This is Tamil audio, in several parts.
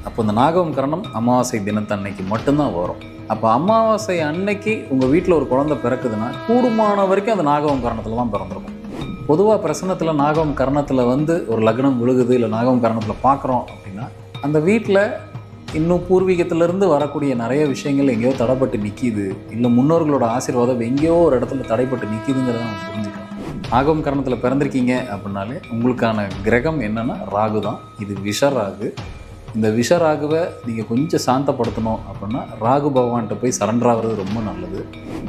அப்போ இந்த நாகவம் கரணம் அமாவாசை தினத்தன்னைக்கு மட்டும்தான் வரும். அப்போ அமாவாசை அன்னைக்கு உங்கள் வீட்டில் ஒரு குழந்தை பிறக்குதுன்னா கூடுமான வரைக்கும் அந்த நாகவம் கரணத்தில் தான் பிறந்திருக்கும். பொதுவாக பிரசனத்தில் நாகவம் கரணத்தில் ஒரு லக்னம் விழுகுது, இல்லை நாகவம் கரணத்தில் பார்க்குறோம் அப்படின்னா அந்த வீட்டில் இன்னும் பூர்வீகத்திலேருந்து வரக்கூடிய நிறைய விஷயங்கள் எங்கேயோ தடைப்பட்டு நிற்கிது, இல்லை முன்னோர்களோட ஆசீர்வாதம் எங்கேயோ ஒரு இடத்துல தடைப்பட்டு நிற்கிதுங்கிறத நம்ம புரிஞ்சுக்கலாம். நாகவம் கரணத்தில் பிறந்திருக்கீங்க அப்படின்னாலே உங்களுக்கான கிரகம் என்னென்னா ராகு தான். இது விஷ ராகு. இந்த விஷ ராகுவை நீங்கள் கொஞ்சம் சாந்தப்படுத்தணும் அப்படின்னா ராகு பகவான்கிட்ட போய் சரண்டர் ஆகிறது ரொம்ப நல்லது.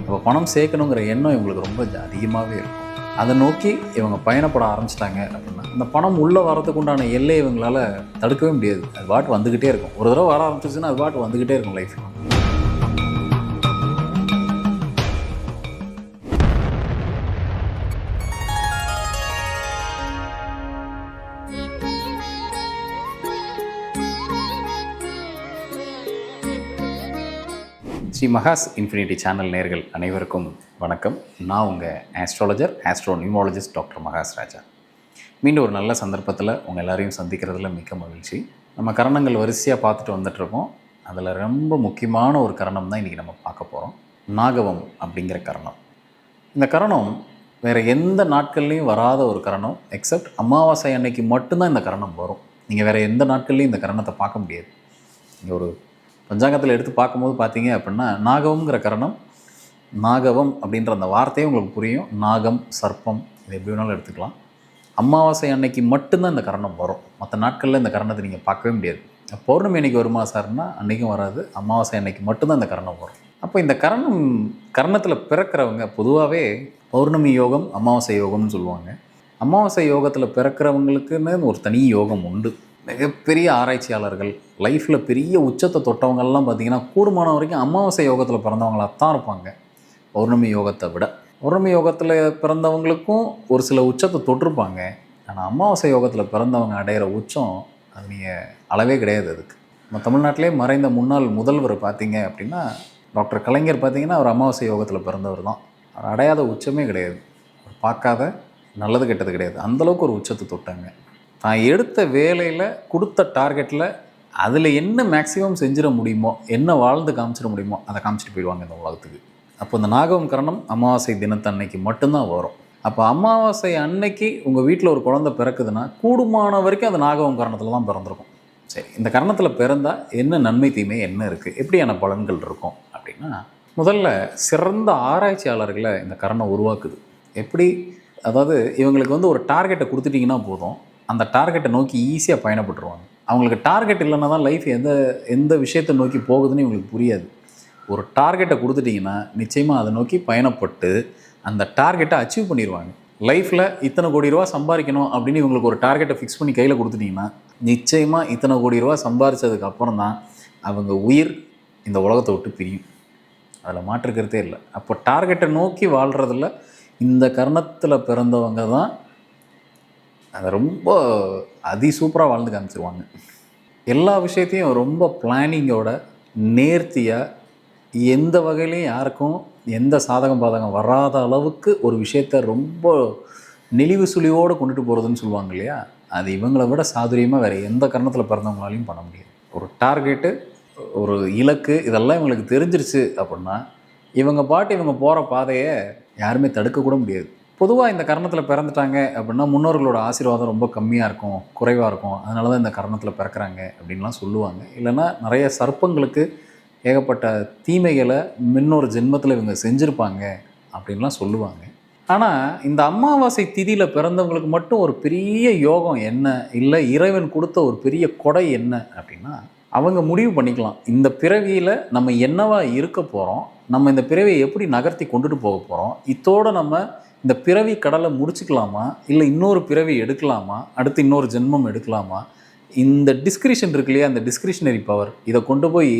அப்போ பணம் சேர்க்கணுங்கிற எண்ணம் இவங்களுக்கு ரொம்ப அதிகமாகவே இருக்கும். அதை நோக்கி இவங்க பயணப்பட ஆரம்பிச்சிட்டாங்க அப்படின்னா அந்த பணம் உள்ளே வரதுக்கு உண்டான எல்லையை இவங்களால் தடுக்கவே முடியாது. அது பாட்டு வந்துக்கிட்டே இருக்கும். ஒரு தடவை வர ஆரம்பிச்சிச்சுன்னா அது பாட்டு வந்துக்கிட்டே இருக்கும் லைஃப்பில். ஸ்ரீ மகாஸ் இன்ஃபினிட்டி சேனல் நேயர்கள் அனைவருக்கும் வணக்கம். நான் உங்கள் ஆஸ்ட்ராலஜர், ஆஸ்ட்ரோ நியூமாலஜிஸ்ட் டாக்டர் மகாஸ் ராஜா. மீண்டும் ஒரு நல்ல சந்தர்ப்பத்தில் உங்கள் எல்லாரையும் சந்திக்கிறதுல மிக்க மகிழ்ச்சி. நம்ம கரணங்கள் வரிசையாக பார்த்துட்டு வந்துட்டுருக்கோம். அதில் ரொம்ப முக்கியமான ஒரு கரணம் தான் இன்றைக்கி நம்ம பார்க்க போகிறோம். நாகவம் அப்படிங்கிற கரணம். இந்த கரணம் வேறு எந்த நாட்கள்லேயும் வராத ஒரு கரணம். எக்ஸப்ட் அமாவாசை அன்னைக்கு மட்டும்தான் இந்த கரணம் வரும். நீங்கள் வேறு எந்த நாட்கள்லையும் இந்த கரணத்தை பார்க்க முடியாது. நீங்கள் ஒரு பஞ்சாங்கத்தில் எடுத்து பார்க்கும்போது பார்த்தீங்க அப்படின்னா நாகவம்ங்கிற கரணம், நாகவம் அப்படின்ற அந்த வார்த்தையே உங்களுக்கு புரியும். நாகம், சர்ப்பம், இது எப்படி வேணாலும் எடுத்துக்கலாம். அமாவாசை அன்னைக்கு மட்டும்தான் இந்த கரணம் வரும். மற்ற நாட்களில் இந்த கரணத்தை நீங்கள் பார்க்கவே முடியாது. பௌர்ணமி அன்னைக்கு வருமா சார்னா அன்றைக்கும் வராது. அமாவாசை அன்னைக்கு மட்டும்தான் இந்த கரணம் வரும். அப்போ இந்த கரணத்தில் பிறக்கிறவங்க பொதுவாகவே பௌர்ணமி யோகம், அமாவாசை யோகம்னு சொல்லுவாங்க. அமாவாசை யோகத்தில் பிறக்கிறவங்களுக்குன்னு ஒரு தனி யோகம் உண்டு. மிகப்பெரிய ஆராய்ச்சியாளர்கள், லைஃப்பில் பெரிய உச்சத்தை தொட்டவங்கள்லாம் பார்த்திங்கன்னா கூடுமான வரைக்கும் அமாவாசை யோகத்தில் பிறந்தவங்களாக தான் இருப்பாங்க பௌர்ணமி யோகத்தை விட. பௌர்ணமி யோகத்தில் பிறந்தவங்களுக்கும் ஒரு சில உச்சத்தை தொட்டிருப்பாங்க. ஆனால் அமாவாசை யோகத்தில் பிறந்தவங்க அடையிற உச்சம் அது நீங்கள் அளவே கிடையாது. அதுக்கு நம்ம தமிழ்நாட்டிலே மறைந்த முன்னாள் முதல்வர் பார்த்திங்க அப்படின்னா டாக்டர் கலைஞர் பார்த்திங்கன்னா அவர் அமாவாசை யோகத்தில் பிறந்தவர் தான். அவர் அடையாத உச்சமே கிடையாது. அவர் பார்க்காத நல்லது கெட்டது கிடையாது. அந்தளவுக்கு ஒரு உச்சத்தை தொட்டாங்க. தான் எடுத்த வேலையில் கொடுத்த டார்கெட்டில் அதில் என்ன மேக்ஸிமம் செஞ்சிட முடியுமோ, என்ன வாழ்ந்து காமிச்சிட முடியுமோ அதை காமிச்சிட்டு போயிடுவாங்க இந்த உலகத்துக்கு. அப்போ இந்த நாகவம் கரணம் அமாவாசை தினத்தன்னைக்கு மட்டும்தான் வரும். அப்போ அமாவாசை அன்னைக்கு உங்கள் வீட்டில் ஒரு குழந்தை பிறக்குதுன்னா கூடுமான வரைக்கும் அந்த நாகவம் கரணத்தில் தான் பிறந்திருக்கும். சரி, இந்த கரணத்தில் பிறந்தால் என்ன நன்மை தீமை என்ன இருக்குது, எப்படியான பலன்கள் இருக்கும் அப்படின்னா, முதல்ல சிறந்த ஆராய்ச்சியாளர்களை இந்த கரணம் உருவாக்குது. எப்படி, அதாவது இவங்களுக்கு ஒரு டார்கெட்டை கொடுத்துட்டிங்கன்னா போதும், அந்த டார்கெட்டை நோக்கி ஈஸியாக பயணப்பட்டுருவாங்க. அவங்களுக்கு டார்கெட் இல்லைன்னா தான் லைஃப் எந்த விஷயத்தை நோக்கி போகுதுன்னு இவங்களுக்கு புரியாது. ஒரு டார்கெட்டை கொடுத்துட்டிங்கன்னா நிச்சயமாக அதை நோக்கி பயணப்பட்டு அந்த டார்கெட்டை அச்சீவ் பண்ணிடுவாங்க. லைஃப்பில் இத்தனை கோடி ரூபா சம்பாதிக்கணும் அப்படின்னு இவங்களுக்கு ஒரு டார்கெட்டை ஃபிக்ஸ் பண்ணி கையில் கொடுத்துட்டிங்கன்னா நிச்சயமாக இத்தனை கோடி ரூபா சம்பாதிச்சதுக்கப்புறம் தான் அவங்க உயிர் இந்த உலகத்தை விட்டு பிரியும். அதில் மாற்றுக்கிறதே இல்லை. அப்போ டார்கெட்டை நோக்கி வாழ்கிறதில்ல இந்த கர்ணத்தில் பிறந்தவங்க தான் அதை ரொம்ப சூப்பராக வாழ்ந்து காமிச்சிருவாங்க. எல்லா விஷயத்தையும் ரொம்ப பிளானிங்கோட நேர்த்தியாக, எந்த வகையிலையும் யாருக்கும் எந்த சாதகம் பாதகம் வராத அளவுக்கு ஒரு விஷயத்த ரொம்ப நெளிவு சுழிவோடு கொண்டுட்டு போகிறதுன்னு சொல்லுவாங்க இல்லையா, அது இவங்களை விட சாதுரியமாக வேறு எந்த கரணத்தில் பிறந்தவங்களாலையும் பண்ண முடியாது. ஒரு டார்கெட்டு, ஒரு இலக்கு, இதெல்லாம் இவங்களுக்கு தெரிஞ்சிருச்சு அப்படின்னா இவங்க போகிற பாதையை யாருமே தடுக்கக்கூட முடியாது. பொதுவாக இந்த கரணத்தில் பிறந்துட்டாங்க அப்படின்னா முன்னோர்களோட ஆசீர்வாதம் ரொம்ப கம்மியாக இருக்கும், குறைவாக இருக்கும். அதனால தான் இந்த கரணத்தில் பிறக்கிறாங்க அப்படின்லாம் சொல்லுவாங்க. இல்லைன்னா நிறைய சர்ப்பங்களுக்கு ஏகப்பட்ட தீமைகளை முன்னொரு ஜென்மத்தில் இவங்க செஞ்சுருப்பாங்க அப்படின்லாம் சொல்லுவாங்க. ஆனால் இந்த அமாவாசை திதியில் பிறந்தவங்களுக்கு மட்டும் ஒரு பெரிய யோகம் என்ன, இல்லை இறைவன் கொடுத்த ஒரு பெரிய கொடை என்ன அப்படின்னா, அவங்க முடிவு பண்ணிக்கலாம் இந்த பிறவியில் நம்ம என்னவா இருக்க போகிறோம், நம்ம இந்த பிறவியை எப்படி நகர்த்தி கொண்டுட்டு போக போகிறோம், இதோடு நம்ம இந்த பிறவி கடலை முடிச்சுக்கலாமா, இல்லை இன்னொரு பிறவி எடுக்கலாமா, அடுத்து இன்னொரு ஜென்மம் எடுக்கலாமா, இந்த டிஸ்கிரிஷன் இருக்கு இல்லையா, அந்த டிஸ்கிரிஷனரி பவர், இதை கொண்டு போய்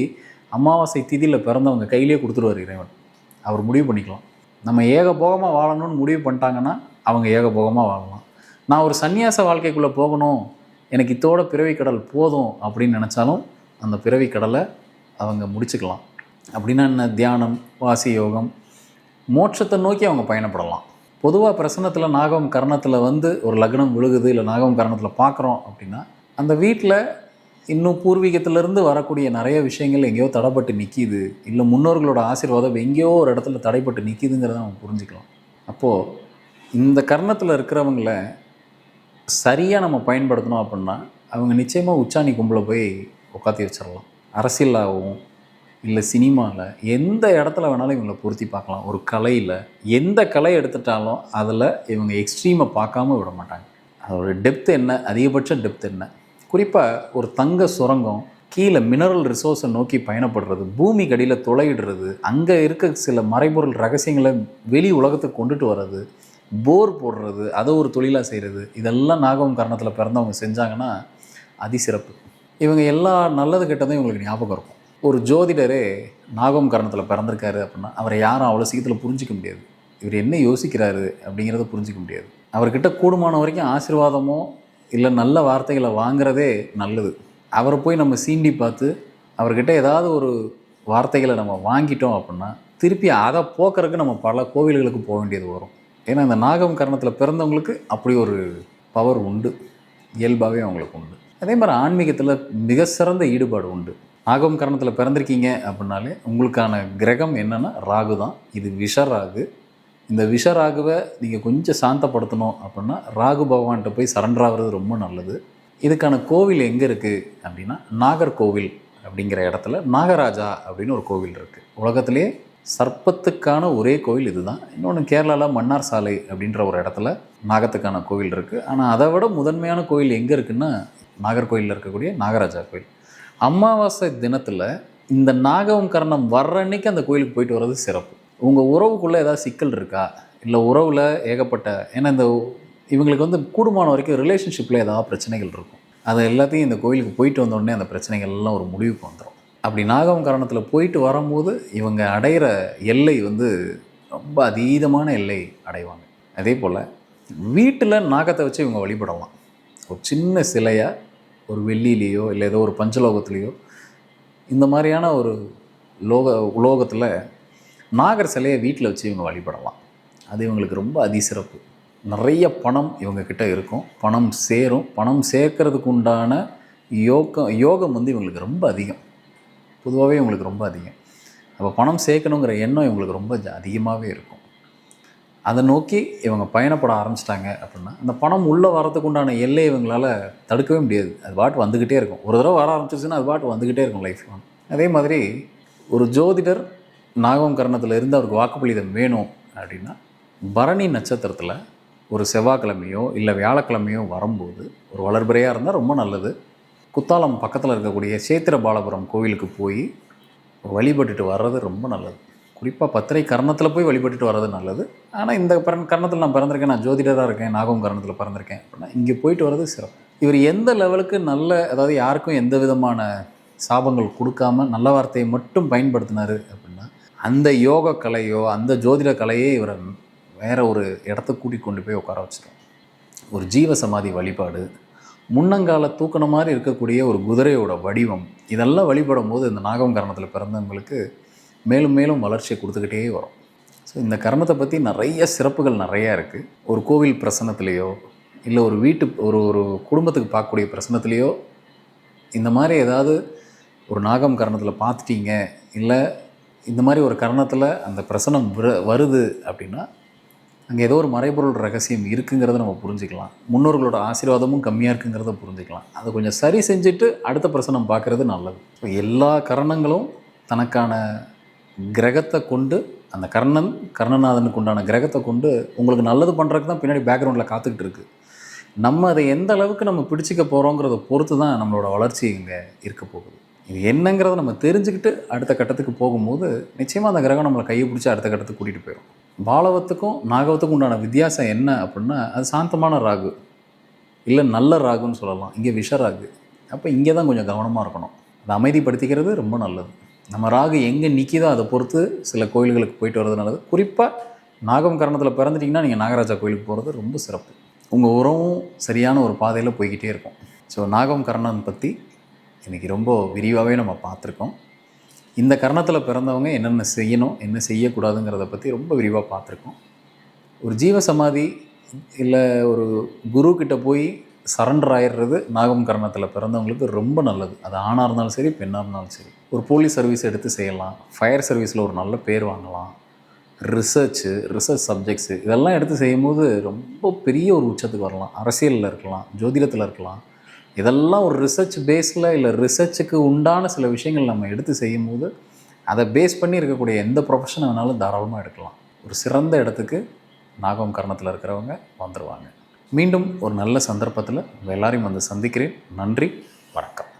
அமாவாசை திதியில் பிறந்தவங்க கையிலே கொடுத்துருவார் இறைவன். அவர் முடிவு பண்ணிக்கலாம். நம்ம ஏகபோகமாக வாழணும்னு முடிவு பண்ணிட்டாங்கன்னா அவங்க ஏகபோகமாக வாழலாம். நான் ஒரு சன்னியாச வாழ்க்கைக்குள்ளே போகணும், எனக்கு இதோட பிறவி கடல் போதும் அப்படின்னு நினச்சாலும் அந்த பிறவி கடலை அவங்க முடிச்சுக்கலாம். அப்படின்னா என்ன, தியானம், வாசி யோகம், மோட்சத்தை நோக்கி அவங்க பயணப்படலாம். பொதுவாக பிரசனத்தில் நாகவம் கரணத்தில் ஒரு லக்னம் விழுகுது, இல்லை நாகவம் கரணத்தில் பார்க்குறோம் அப்படின்னா அந்த வீட்டில் இன்னும் பூர்வீகத்திலேருந்து வரக்கூடிய நிறைய விஷயங்கள் எங்கேயோ தடைப்பட்டு நிற்கிது, இல்லை முன்னோர்களோட ஆசீர்வாதம் எங்கேயோ ஒரு இடத்துல தடைப்பட்டு நிற்கிதுங்கிறத நம்ம புரிஞ்சுக்கலாம். அப்போது இந்த கர்ணத்தில் இருக்கிறவங்கள சரியாக நம்ம பயன்படுத்தணும் அப்படின்னா அவங்க நிச்சயமாக உச்சாணி கும்பலை போய் உட்காத்தி வச்சிடலாம். அரசியலாகவும் இல்லை சினிமாவில் எந்த இடத்துல வேணாலும் இவங்களை பொருத்தி பார்க்கலாம். ஒரு கலையில் எந்த கலை எடுத்துட்டாலும் அதில் இவங்க எக்ஸ்ட்ரீமை பார்க்காம விட மாட்டாங்க. அதோட டெப்த் என்ன, அதிகபட்ச டெப்த் என்ன, குறிப்பாக ஒரு தங்க சுரங்கம் கீழே மினரல் ரிசோர்ஸை நோக்கி பயணப்படுறது, பூமிக்கு அடியில் துளையிடுறது, அங்கே இருக்க சில மறைபொருள் ரகசியங்களை வெளி உலகத்துக்கு கொண்டுட்டு வர்றது, போர் போடுறது, அதை ஒரு தொழிலாக செய்கிறது, இதெல்லாம் நாகம் கர்ணத்தில் பிறந்தவங்க செஞ்சாங்கன்னா அதிசிறப்பு. இவங்க எல்லா நல்லது கெட்டதும் இவங்களுக்கு ஞாபகம் இருக்கும். ஒரு ஜோதிடரே நாகம் கர்ணத்தில் பிறந்திருக்காரு அப்படின்னா அவரை யாரும் அவ்வளோ சீக்கிரத்தில் புரிஞ்சிக்க முடியாது. இவர் என்ன யோசிக்கிறாரு அப்படிங்கிறத புரிஞ்சிக்க முடியாது. அவர்கிட்ட கூடுமான வரைக்கும் ஆசீர்வாதமோ இல்லை நல்ல வார்த்தைகளை வாங்குறதே நல்லது. அவரை போய் நம்ம சீண்டி பார்த்து அவர்கிட்ட ஏதாவது ஒரு வார்த்தைகளை நம்ம வாங்கிட்டோம் அப்படின்னா திருப்பி அதை போக்குறதுக்கு நம்ம பல கோவில்களுக்கு போக வேண்டியது வரும். ஏன்னா இந்த நாகம் கர்ணத்தில் பிறந்தவங்களுக்கு அப்படி ஒரு பவர் உண்டு, இயல்பாகவே அவங்களுக்கு உண்டு. அதே மாதிரி ஆன்மீகத்தில் மிக சிறந்த ஈடுபாடு உண்டு. நாகம் கர்ணத்தில் பிறந்திருக்கீங்க அப்படின்னாலே உங்களுக்கான கிரகம் என்னென்னா ராகு தான். இது விஷராகு. இந்த விஷராகுவை நீங்கள் கொஞ்சம் சாந்தப்படுத்தணும் அப்படின்னா ராகு பகவான்கிட்ட போய் சரண்டர் ஆகிறது ரொம்ப நல்லது. இதுக்கான கோவில் எங்கே இருக்குது அப்படின்னா நாகர்கோவில் அப்படிங்கிற இடத்துல நாகராஜா அப்படின்னு ஒரு கோவில் இருக்குது. உலகத்திலே சர்ப்பத்துக்கான ஒரே கோவில் இது தான். இன்னொன்று கேரளாவில் மன்னார் சாலை அப்படின்ற ஒரு இடத்துல நாகத்துக்கான கோவில் இருக்குது. ஆனால் அதை விட முதன்மையான கோவில் எங்கே இருக்குன்னா நாகர்கோவிலில் இருக்கக்கூடிய நாகராஜா கோவில். அமாவாசை தினத்தில் இந்த நாகம் கர்ணம் வர்ற அன்னைக்கு அந்த கோயிலுக்கு போயிட்டு வர்றது சிறப்பு. உங்கள் உறவுக்குள்ளே ஏதாவது சிக்கல் இருக்கா, இல்லை உறவில் ஏகப்பட்ட, ஏன்னா இந்த இவங்களுக்கு வந்து கூடுமான வரைக்கும் ரிலேஷன்ஷிப்பில் ஏதாவது பிரச்சனைகள் இருக்கும். அதை எல்லாத்தையும் இந்த கோயிலுக்கு போயிட்டு வந்தோடனே அந்த பிரச்சனைகள் எல்லாம் ஒரு முடிவுக்கு வந்துடும். அப்படி நாகம் கரணத்தில் போயிட்டு வரும்போது இவங்க அடையிற எல்லை வந்து ரொம்ப அதீதமான எல்லை அடைவாங்க. அதே போல் வீட்டில் நாகத்தை வச்சு இவங்க வழிபடலாம். ஒரு சின்ன சிலையாக ஒரு வெள்ளிலேயோ இல்லை ஏதோ ஒரு பஞ்சலோகத்துலேயோ இந்த மாதிரியான ஒரு உலோகத்தில் நாகர் சிலையை வீட்டில் வச்சு இவங்க வழிபடலாம். அது இவங்களுக்கு ரொம்ப அதிசிறப்பு. நிறைய பணம் இவங்கக்கிட்ட இருக்கும், பணம் சேரும். பணம் சேர்க்கறதுக்கு உண்டான யோகம் வந்து இவங்களுக்கு ரொம்ப அதிகம். பொதுவாகவே இவங்களுக்கு ரொம்ப அதிகம். அப்போ பணம் சேர்க்கணுங்கிற எண்ணம் இவங்களுக்கு ரொம்ப அதிகமாகவே இருக்கும். அதை நோக்கி இவங்க பயணப்பட ஆரம்பிச்சிட்டாங்க அப்படின்னா அந்த பணம் உள்ளே வரதுக்கு உண்டான எல்லை இவங்களால் தடுக்கவே முடியாது. அது பாட்டு வந்துக்கிட்டே இருக்கும். ஒரு தடவை வர ஆரம்பிச்சிச்சுன்னா அது பாட்டு வந்துக்கிட்டே இருக்கும் லைஃப் லாங். அதே மாதிரி ஒரு ஜோதிடர் நாகம் கர்ணத்தில் இருந்து அவருக்கு வாக்குப்பளிதம் வேணும் அப்படின்னா பரணி நட்சத்திரத்தில் ஒரு செவ்வாய்க்கிழமையோ இல்லை வியாழக்கிழமையோ வரும்போது ஒரு வளர்பிறையாக இருந்தால் ரொம்ப நல்லது. குத்தாலம் பக்கத்தில் இருக்கக்கூடிய சேத்திர பாலபுரம் கோவிலுக்கு போய் வழிபட்டுட்டு வர்றது ரொம்ப நல்லது. குறிப்பாக பத்திரை கர்ணத்தில் போய் வழிபட்டுட்டு வர்றது நல்லது. ஆனால் இந்த கர்ணத்தில் நான் பிறந்திருக்கேன், நான் ஜோதிடராக இருக்கேன், நாகம் கர்ணத்தில் பிறந்திருக்கேன் அப்படின்னா இங்கே போயிட்டு வர்றது சிறப்பு. இவர் எந்த லெவலுக்கு நல்ல, அதாவது யாருக்கும் எந்த விதமான சாபங்கள் கொடுக்காம நல்ல வார்த்தையை மட்டும் பயன்படுத்தினார் அப்படின்னா அந்த யோக கலையோ அந்த ஜோதிட கலையே இவரை வேறு ஒரு இடத்துக்கு கூட்டிகிட்டு கொண்டு போய் உட்கார வச்சிடும். ஒரு ஜீவ சமாதி வழிபாடு, முன்னங்கால தூக்கின மாதிரி இருக்கக்கூடிய ஒரு குதிரையோட வடிவம், இதெல்லாம் வழிபடும் போது இந்த நாகம் கர்ணத்தில் பிறந்தவங்களுக்கு மேலும் மேலும் வளர்ச்சியை கொடுத்துக்கிட்டே வரும். ஸோ இந்த கர்மத்தை பற்றி நிறைய சிறப்புகள் நிறையா இருக்குது. ஒரு கோவில் பிரசன்னத்துலேயோ இல்லை ஒரு வீட்டு ஒரு குடும்பத்துக்கு பார்க்கக்கூடிய பிரசன்னத்துலேயோ இந்த மாதிரி ஏதாவது ஒரு நாகம் கர்ணத்தில் பார்த்துட்டீங்க, இல்லை இந்த மாதிரி ஒரு கர்ணத்தில் அந்த பிரசனம் வருது அப்படின்னா அங்கே ஏதோ ஒரு மறைபொருள் ரகசியம் இருக்குங்கிறத நம்ம புரிஞ்சுக்கலாம். முன்னோர்களோட ஆசீர்வாதமும் கம்மியாக இருக்குங்கிறத புரிஞ்சுக்கலாம். அதை கொஞ்சம் சரி செஞ்சுட்டு அடுத்த பிரசனம் பார்க்குறது நல்லது. ஸோ எல்லா கரணங்களும் தனக்கான கிரகத்தை கொண்டு, அந்த கர்ணநாதனுக்கு உண்டான கிரகத்தை கொண்டு உங்களுக்கு நல்லது பண்ணுறதுக்கு தான் பின்னாடி பேக்ரவுண்டில் காத்துக்கிட்டு இருக்குது. நம்ம அதை எந்த அளவுக்கு நம்ம பிடிச்சிக்க போகிறோங்கிறத பொறுத்து தான் நம்மளோட வளர்ச்சி இங்கே இருக்க போகுது. இது என்னங்கிறத நம்ம தெரிஞ்சுக்கிட்டு அடுத்த கட்டத்துக்கு போகும்போது நிச்சயமாக அந்த கிரகம் நம்மளை கையை பிடிச்சி அடுத்த கட்டத்துக்கு கூட்டிகிட்டு போயிடும். பாலவத்துக்கும் நாகவத்துக்கும் உண்டான வித்தியாசம் என்ன அப்படின்னா அது சாந்தமான ராகு இல்லை நல்ல ராகுன்னு சொல்லலாம். இங்கே விஷராகு. அப்போ இங்கே தான் கொஞ்சம் கவனமாக இருக்கணும். அதை அமைதிப்படுத்திக்கிறது ரொம்ப நல்லது. நம்ம ராகு எங்கே நிற்கிதோ அதை பொறுத்து சில கோயில்களுக்கு போயிட்டு வர்றது நல்லது. குறிப்பாக நாகம் கர்ணத்தில் பிறந்துட்டிங்கன்னா நீங்கள் நாகராஜா கோயிலுக்கு போகிறது ரொம்ப சிறப்பு. உங்கள் உறவும் சரியான ஒரு பாதையில் போய்கிட்டே இருக்கும். ஸோ நாகம் கர்ணன் பற்றி இன்றைக்கி ரொம்ப விரிவாகவே நம்ம பார்த்துருக்கோம். இந்த கர்ணத்தில் பிறந்தவங்க என்னென்ன செய்யணும், என்ன செய்யக்கூடாதுங்கிறத பற்றி ரொம்ப விரிவாக பார்த்துருக்கோம். ஒரு ஜீவ சமாதி இல்லை ஒரு குரு கிட்ட போய் சரண்டர் ஆயிடுறது நாகம் கரணத்தில் பிறந்தவங்களுக்கு ரொம்ப நல்லது. அது ஆணாக இருந்தாலும் சரி, பெண்ணாக இருந்தாலும் சரி. ஒரு போலீஸ் சர்வீஸ் எடுத்து செய்யலாம், ஃபயர் சர்வீஸில் ஒரு நல்ல பேர் வாங்கலாம், ரிசர்ச் சப்ஜெக்ட்ஸு இதெல்லாம் எடுத்து செய்யும்போது ரொம்ப பெரிய ஒரு உச்சத்துக்கு வரலாம். அரசியலில் இருக்கலாம், ஜோதிடத்தில் இருக்கலாம். இதெல்லாம் ஒரு ரிசர்ச் பேஸில் இல்லை ரிசர்ச்சுக்கு உண்டான சில விஷயங்கள் நம்ம எடுத்து செய்யும்போது அதை பேஸ் பண்ணி இருக்கக்கூடிய எந்த ப்ரொஃபஷனை வேணாலும் தாராளமாக எடுக்கலாம். ஒரு சிறந்த இடத்துக்கு நாகம் கரணத்தில் இருக்கிறவங்க வந்துடுவாங்க. மீண்டும் ஒரு நல்ல சந்தர்ப்பத்தில் உங்கள் எல்லாரையும் வந்து சந்திக்கிறேன். நன்றி, வணக்கம்.